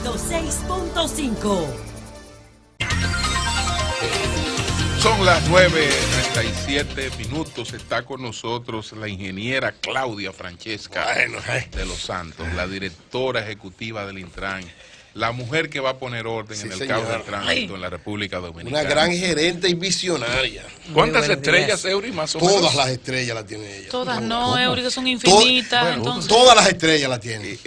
106.5. Son las 9:37. Está con nosotros la ingeniera Claudia Francesca de los Santos, la directora ejecutiva del Intran, la mujer que va a poner orden en el caos del tránsito en la República Dominicana. Una gran gerente y visionaria. ¿Cuántas estrellas, Eury, más o menos? Todas las estrellas las tiene ella. Todas no, Eury, que son infinitas. Entonces... Todas las estrellas las tiene. Y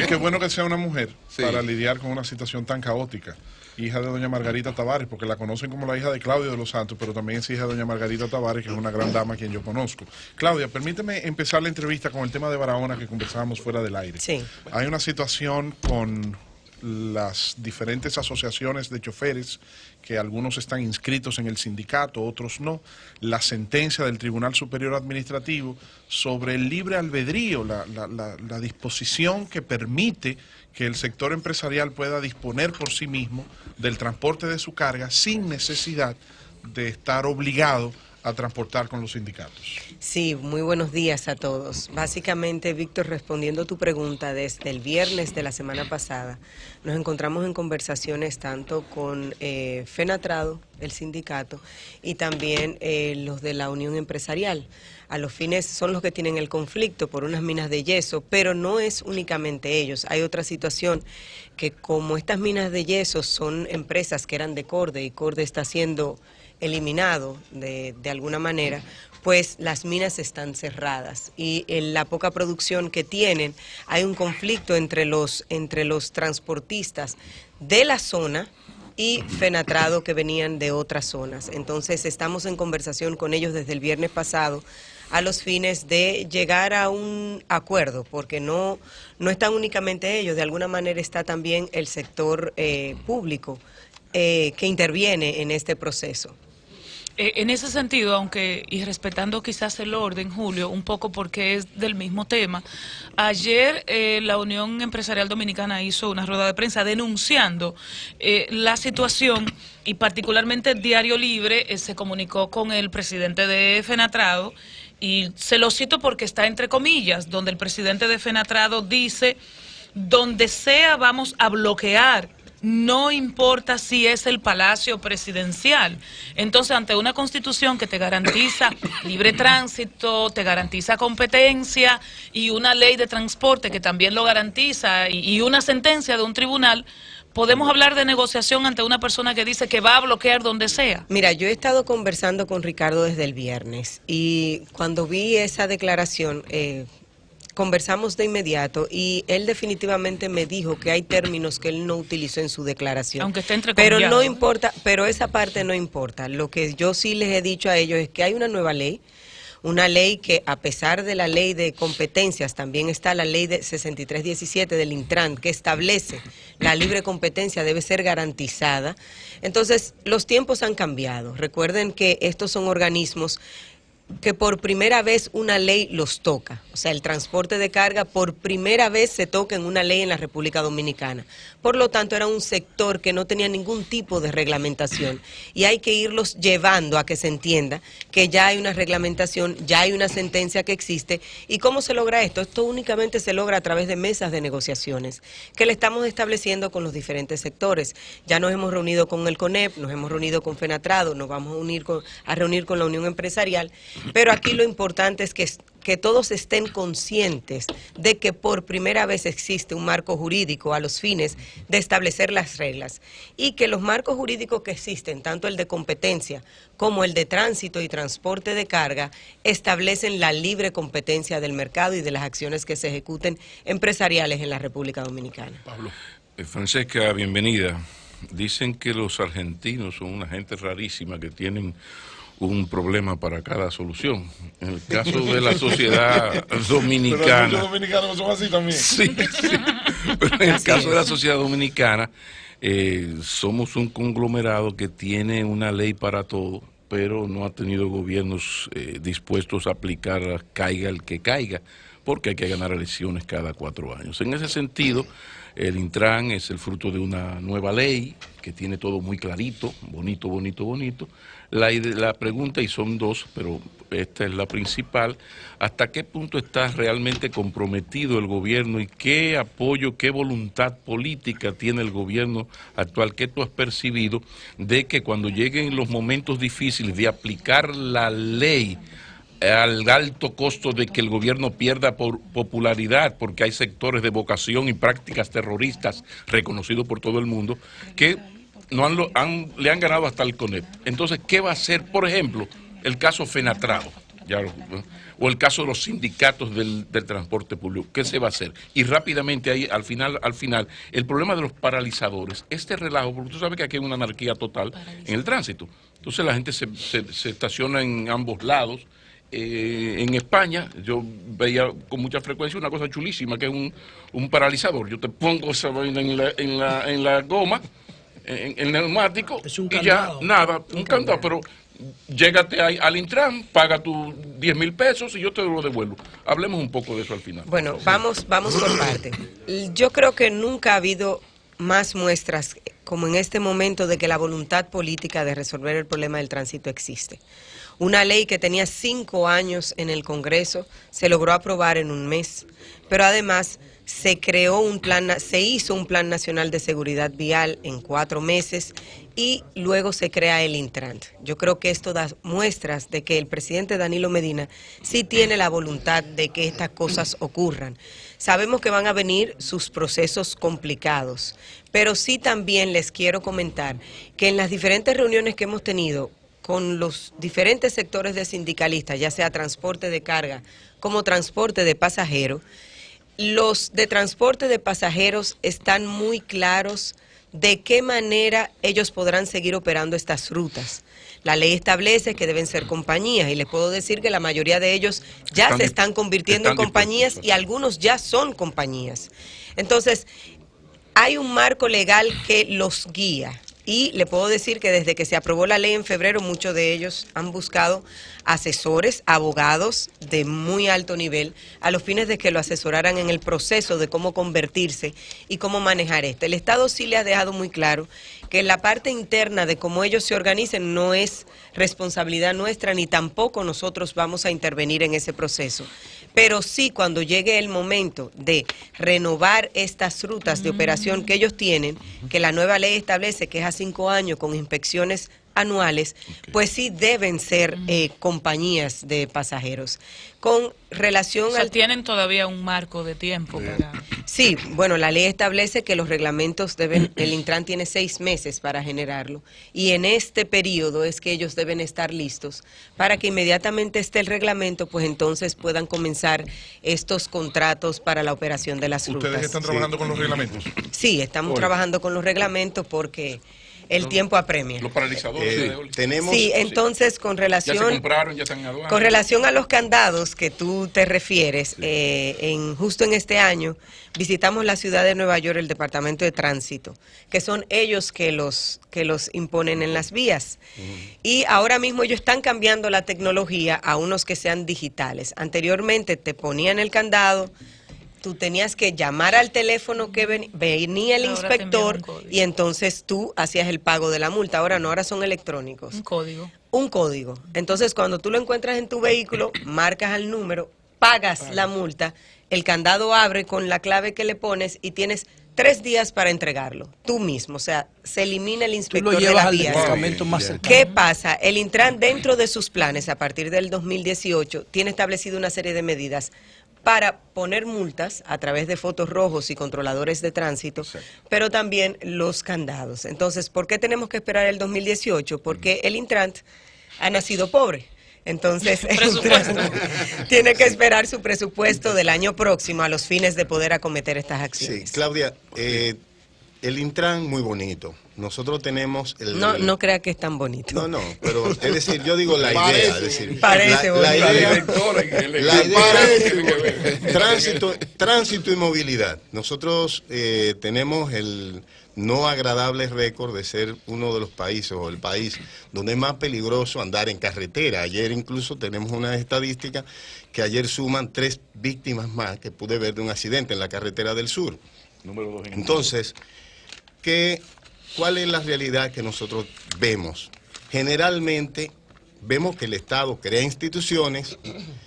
qué bueno que sea una mujer para lidiar con una situación tan caótica. Hija de doña Margarita Tavares, porque la conocen como la hija de Claudio de los Santos, pero también es hija de doña Margarita Tavares, que es una gran dama a quien yo conozco. Claudia, permíteme empezar la entrevista con el tema de Barahona que conversábamos fuera del aire. Sí. Hay una situación con las diferentes asociaciones de choferes, que algunos están inscritos en el sindicato, otros no, la sentencia del Tribunal Superior Administrativo sobre el libre albedrío, la disposición que permite que el sector empresarial pueda disponer por sí mismo del transporte de su carga sin necesidad de estar obligado a transportar con los sindicatos. Sí, muy buenos días a todos. Básicamente, Víctor, respondiendo a tu pregunta, desde el viernes de la semana pasada, nos encontramos en conversaciones tanto con FENATRADO, el sindicato, y también los de la Unión Empresarial. A los fines son los que tienen el conflicto por unas minas de yeso, pero no es únicamente ellos. Hay otra situación que, como estas minas de yeso son empresas que eran de Corde y Corde está siendo eliminado de alguna manera, pues las minas están cerradas y en la poca producción que tienen hay un conflicto entre los transportistas de la zona y FENATRADO que venían de otras zonas. Entonces estamos en conversación con ellos desde el viernes pasado a los fines de llegar a un acuerdo, porque no están únicamente ellos, de alguna manera está también el sector público que interviene en este proceso. En ese sentido, aunque y respetando quizás el orden, Julio, un poco porque es del mismo tema, ayer la Unión Empresarial Dominicana hizo una rueda de prensa denunciando la situación y particularmente Diario Libre se comunicó con el presidente de FENATRADO y se lo cito porque está entre comillas, donde el presidente de FENATRADO dice, donde sea vamos a bloquear, no importa si es el Palacio Presidencial. Entonces, ante una Constitución que te garantiza libre tránsito, te garantiza competencia y una ley de transporte que también lo garantiza y una sentencia de un tribunal, ¿podemos hablar de negociación ante una persona que dice que va a bloquear donde sea? Mira, yo he estado conversando con Ricardo desde el viernes y cuando vi esa declaración conversamos de inmediato y él definitivamente me dijo que hay términos que él no utilizó en su declaración. Aunque esté pero no importa, pero esa parte no importa. Lo que yo sí les he dicho a ellos es que hay una nueva ley, una ley que a pesar de la ley de competencias también está la ley de 6317 del Intran que establece la libre competencia debe ser garantizada. Entonces los tiempos han cambiado. Recuerden que estos son organismos que por primera vez una ley los toca, o sea, el transporte de carga por primera vez se toca en una ley en la República Dominicana. Por lo tanto, era un sector que no tenía ningún tipo de reglamentación y hay que irlos llevando a que se entienda que ya hay una reglamentación, ya hay una sentencia que existe. ¿Y cómo se logra esto? Esto únicamente se logra a través de mesas de negociaciones que le estamos estableciendo con los diferentes sectores. Ya nos hemos reunido con el CONEP, nos hemos reunido con FENATRADO, nos vamos a reunir con la Unión Empresarial. Pero aquí lo importante es que todos estén conscientes de que por primera vez existe un marco jurídico a los fines de establecer las reglas y que los marcos jurídicos que existen, tanto el de competencia como el de tránsito y transporte de carga, establecen la libre competencia del mercado y de las acciones que se ejecuten empresariales en la República Dominicana. Pablo. Francesca, bienvenida. Dicen que los argentinos son una gente rarísima que tienen un problema para cada solución. En el caso de la sociedad dominicana... Pero los dominicanos son así también. Sí, sí. Pero en el caso de la sociedad dominicana, somos un conglomerado que tiene una ley para todo, pero no ha tenido gobiernos dispuestos a aplicar caiga el que caiga. porque hay que ganar elecciones cada 4 años. En ese sentido, el Intran es el fruto de una nueva ley que tiene todo muy clarito, bonito, bonito, bonito. La pregunta, y son dos, pero esta es la principal, ¿hasta qué punto está realmente comprometido el gobierno y qué apoyo, qué voluntad política tiene el gobierno actual que tú has percibido de que cuando lleguen los momentos difíciles de aplicar la ley al alto costo de que el gobierno pierda por popularidad, porque hay sectores de vocación y prácticas terroristas reconocidos por todo el mundo, que no le han ganado hasta el CONEP? Entonces, ¿qué va a hacer, por ejemplo, el caso Fenatrao, o el caso de los sindicatos del transporte público? ¿Qué se va a hacer? Y rápidamente, ahí al final, el problema de los paralizadores, este relajo, porque tú sabes que aquí hay una anarquía total en el tránsito. Entonces la gente se estaciona en ambos lados. En España yo veía con mucha frecuencia una cosa chulísima que es un paralizador. Yo te pongo esa vaina en la goma, en el neumático, y ya nada, un candado, pero llégate ahí al Intran, paga tus 10,000 pesos y yo te lo devuelvo. Hablemos un poco de eso al final. Bueno, vamos por parte. Yo creo que nunca ha habido más muestras como en este momento de que la voluntad política de resolver el problema del tránsito existe. Una ley que tenía 5 años en el Congreso se logró aprobar en un mes, pero además se hizo un plan nacional de seguridad vial en 4 meses y luego se crea el Intran. Yo creo que esto da muestras de que el presidente Danilo Medina sí tiene la voluntad de que estas cosas ocurran. Sabemos que van a venir sus procesos complicados, pero sí también les quiero comentar que en las diferentes reuniones que hemos tenido con los diferentes sectores de sindicalistas, ya sea transporte de carga como transporte de pasajeros, los de transporte de pasajeros están muy claros de qué manera ellos podrán seguir operando estas rutas. La ley establece que deben ser compañías y les puedo decir que la mayoría de ellos ya se están convirtiendo en compañías y algunos ya son compañías. Entonces, hay un marco legal que los guía. Y le puedo decir que desde que se aprobó la ley en febrero, muchos de ellos han buscado asesores, abogados de muy alto nivel, a los fines de que lo asesoraran en el proceso de cómo convertirse y cómo manejar esto. El Estado sí le ha dejado muy claro que la parte interna de cómo ellos se organicen no es responsabilidad nuestra, ni tampoco nosotros vamos a intervenir en ese proceso. Pero sí, cuando llegue el momento de renovar estas rutas de operación que ellos tienen, que la nueva ley establece que es a 5 años con inspecciones anuales, pues sí deben ser compañías de pasajeros. Con relación al... tienen todavía un marco de tiempo para... Sí, bueno, la ley establece que los reglamentos el Intran tiene 6 meses para generarlo y en este periodo es que ellos deben estar listos para que inmediatamente esté el reglamento, pues entonces puedan comenzar estos contratos para la operación de las rutas. ¿Ustedes están trabajando con los reglamentos? Sí, estamos trabajando con los reglamentos porque... el tiempo apremia. Los paralizadores. Tenemos... Sí, entonces con relación... Ya se compraron, ya están en aduana. Con relación a los candados que tú te refieres, justo en este año visitamos la ciudad de Nueva York, el Departamento de Tránsito, que son ellos que los imponen en las vías. Y ahora mismo ellos están cambiando la tecnología a unos que sean digitales. Anteriormente te ponían el candado, tú tenías que llamar al teléfono que venía el inspector y entonces tú hacías el pago de la multa. Ahora no, ahora son electrónicos. Un código. Un código. Entonces cuando tú lo encuentras en tu vehículo, marcas el número, pagas la multa, el candado abre con la clave que le pones y tienes 3 días para entregarlo, tú mismo, o sea, se elimina el inspector de la vía. ¿Qué pasa? El Intran dentro de sus planes a partir del 2018 tiene establecido una serie de medidas para poner multas a través de fotos rojos y controladores de tránsito, pero también los candados. Entonces, ¿por qué tenemos que esperar el 2018? Porque el Intran ha nacido pobre. Entonces, tiene que esperar su presupuesto del año próximo a los fines de poder acometer estas acciones. Sí, Claudia, el Intran muy bonito, nosotros tenemos... No crea que es tan bonito. No, pero es decir, yo digo la idea. Es decir, parece la idea, tránsito tránsito y movilidad. Nosotros tenemos el no agradable récord de ser uno de los países o el país donde es más peligroso andar en carretera. Ayer incluso tenemos una estadística que ayer suman 3 víctimas más que pude ver de un accidente en la carretera del sur. Número 2 en el Entonces, ¿cuál es la realidad que nosotros vemos? Generalmente vemos que el Estado crea instituciones,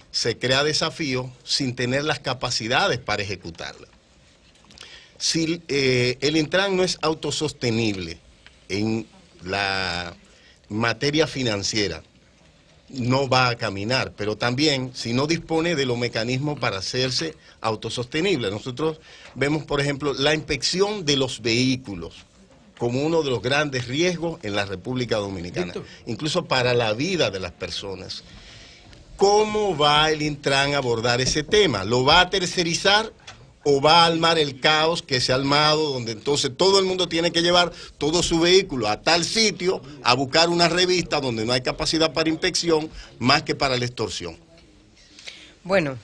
se crea desafíos sin tener las capacidades para ejecutarlas. Si el Intran no es autosostenible en la materia financiera, no va a caminar, pero también si no dispone de los mecanismos para hacerse autosostenible. Nosotros vemos, por ejemplo, la inspección de los vehículos como uno de los grandes riesgos en la República Dominicana, incluso para la vida de las personas. ¿Cómo va el Intran a abordar ese tema? ¿Lo va a tercerizar o va a armar el caos que se ha armado, donde entonces todo el mundo tiene que llevar todo su vehículo a tal sitio a buscar una revista donde no hay capacidad para inspección más que para la extorsión? Bueno,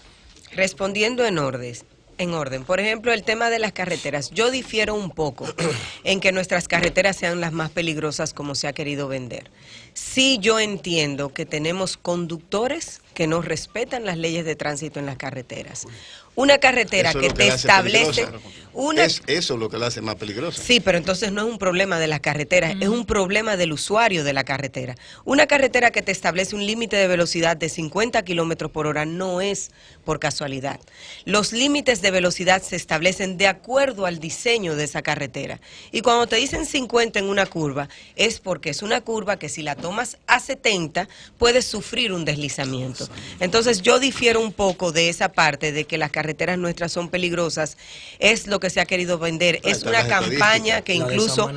respondiendo en orden. Por ejemplo, el tema de las carreteras. Yo difiero un poco en que nuestras carreteras sean las más peligrosas como se ha querido vender. Sí, yo entiendo que tenemos conductores que no respetan las leyes de tránsito en las carreteras. Una carretera que te establece... Eso es lo que la hace más peligrosa. Sí, pero entonces no es un problema de las carreteras, es un problema del usuario de la carretera. Una carretera que te establece un límite de velocidad de 50 kilómetros por hora no es por casualidad. Los límites de velocidad se establecen de acuerdo al diseño de esa carretera. Y cuando te dicen 50 en una curva, es porque es una curva que si la tomas a 70 puedes sufrir un deslizamiento. Entonces yo difiero un poco de esa parte de que las carreteras nuestras son peligrosas. Es lo que se ha querido vender. Es una campaña que incluso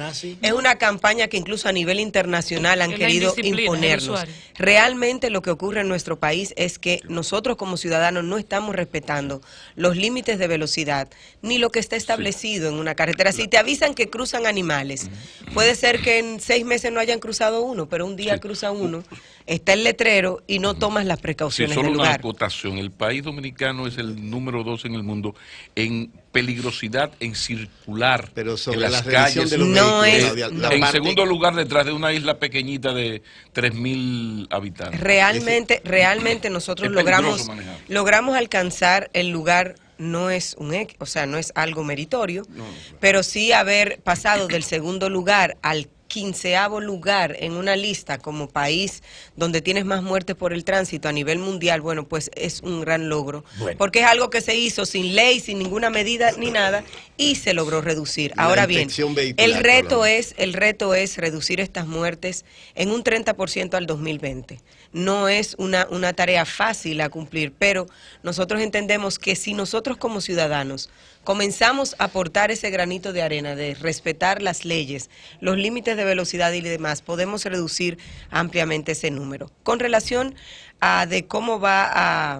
a nivel internacional han querido imponernos. Realmente lo que ocurre en nuestro país es que nosotros como ciudadanos no estamos respetando los límites de velocidad ni lo que está establecido en una carretera. Si te avisan que cruzan animales, puede ser que en 6 meses no hayan cruzado uno, pero un día cruza uno, está el letrero y no tomas las precauciones del lugar. Solo una acotación. El país dominicano es el número 2 en el mundo en peligrosidad en circular, pero sobre en las calles. De los en segundo lugar, detrás de una isla pequeñita de 3.000 habitantes. Realmente nosotros logramos alcanzar el lugar. No es no es algo meritorio, pero sí haber pasado del segundo lugar al 15º lugar en una lista como país donde tienes más muertes por el tránsito a nivel mundial, bueno, pues es un gran logro, porque es algo que se hizo sin ley, sin ninguna medida ni nada, y se logró reducir. Ahora bien, el reto es reducir estas muertes en un 30% al 2020. No es una tarea fácil a cumplir, pero nosotros entendemos que si nosotros como ciudadanos comenzamos a aportar ese granito de arena de respetar las leyes, los límites de velocidad y demás, podemos reducir ampliamente ese número. Con relación a de cómo va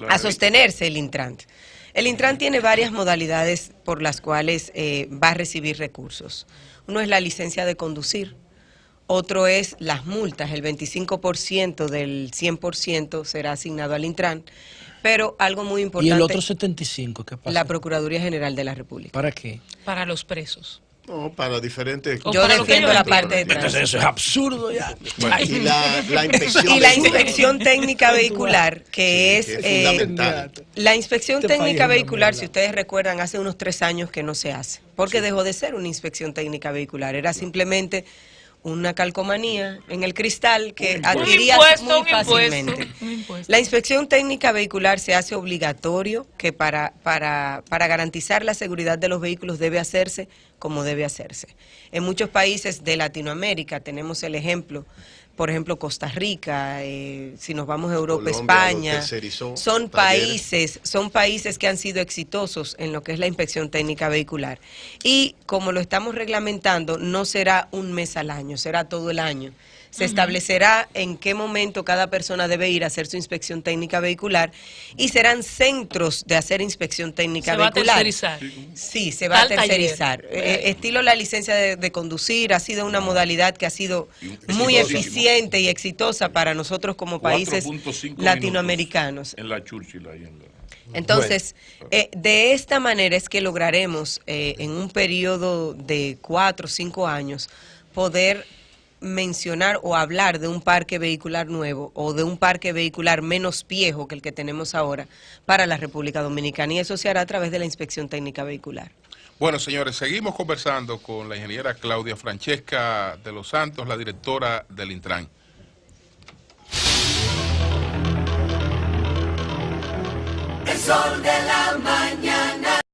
a sostenerse el Intran. El Intran tiene varias modalidades por las cuales va a recibir recursos. Uno es la licencia de conducir. Otro es las multas, el 25% del 100% será asignado al Intran. Pero algo muy importante... ¿Y el otro 75%? ¿Qué pasa? La Procuraduría General de la República. ¿Para qué? Para los presos. No, para diferentes... Yo defiendo la parte de tránsito. Entonces eso es absurdo ya. Y la inspección... Y la inspección técnica vehicular, que es fundamental. La inspección técnica vehicular, si ustedes recuerdan, hace unos 3 años que no se hace. Porque dejó de ser una inspección técnica vehicular. Era simplemente una calcomanía en el cristal que adquirías muy fácilmente. La inspección técnica vehicular se hace obligatorio, que para garantizar la seguridad de los vehículos debe hacerse como debe hacerse. En muchos países de Latinoamérica tenemos el ejemplo, por ejemplo Costa Rica, si nos vamos a Europa, Colombia, España, son países que han sido exitosos en lo que es la inspección técnica vehicular. Y como lo estamos reglamentando, no será un mes al año, será todo el año. Se establecerá en qué momento cada persona debe ir a hacer su inspección técnica vehicular y serán centros de hacer inspección técnica vehicular. ¿Se va a tercerizar? Sí, se va a tercerizar. Estilo la licencia de conducir ha sido una modalidad que ha sido muy eficiente y exitosa para nosotros como países latinoamericanos. En la Churchill, ahí en la... Entonces, de esta manera es que lograremos en un periodo de 4 o 5 años poder mencionar o hablar de un parque vehicular nuevo o de un parque vehicular menos viejo que el que tenemos ahora para la República Dominicana, y eso se hará a través de la inspección técnica vehicular. Bueno, señores, seguimos conversando con la ingeniera Claudia Francesca de los Santos, la directora del Intran. El sol de la mañana.